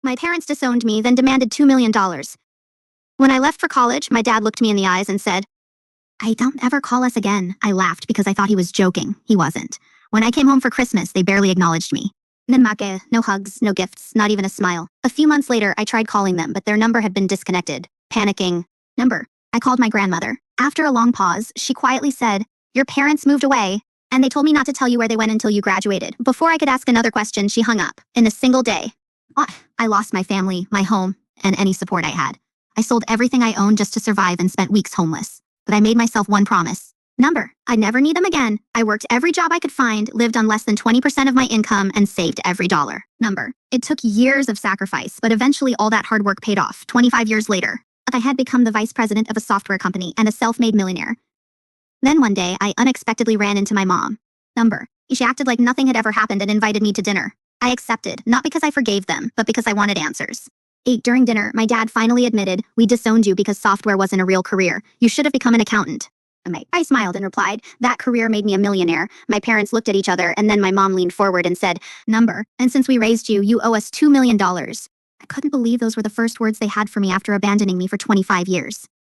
My parents disowned me, then demanded $2 million. When I left for college, my dad looked me in the eyes and said, "I don't ever call us again." I laughed because I thought he was joking. He wasn't. When I came home for Christmas, they barely acknowledged me. Nenmake, no hugs, no gifts, not even a smile. A few months later, I tried calling them, but their number had been disconnected. Panicking. Number. I called my grandmother. After a long pause, she quietly said, "Your parents moved away, and they told me not to tell you where they went until you graduated." Before I could ask another question, she hung up. In a single day. I lost my family, my home, and any support I had. I sold everything I owned just to survive and spent weeks homeless. But I made myself one promise. Number. I'd never need them again. I worked every job I could find, lived on less than 20% of my income, and saved every dollar. Number. It took years of sacrifice, but eventually all that hard work paid off, 25 years later. I had become the vice president of a software company and a self-made millionaire. Then one day, I unexpectedly ran into my mom. Number. She acted like nothing had ever happened and invited me to dinner. I accepted, not because I forgave them, but because I wanted answers. During dinner, my dad finally admitted, "We disowned you because software wasn't a real career. You should have become an accountant." I smiled and replied, "That career made me a millionaire." My parents looked at each other, and then my mom leaned forward and said, "Number, and since we raised you, you owe us $2 million. I couldn't believe those were the first words they had for me after abandoning me for 25 years.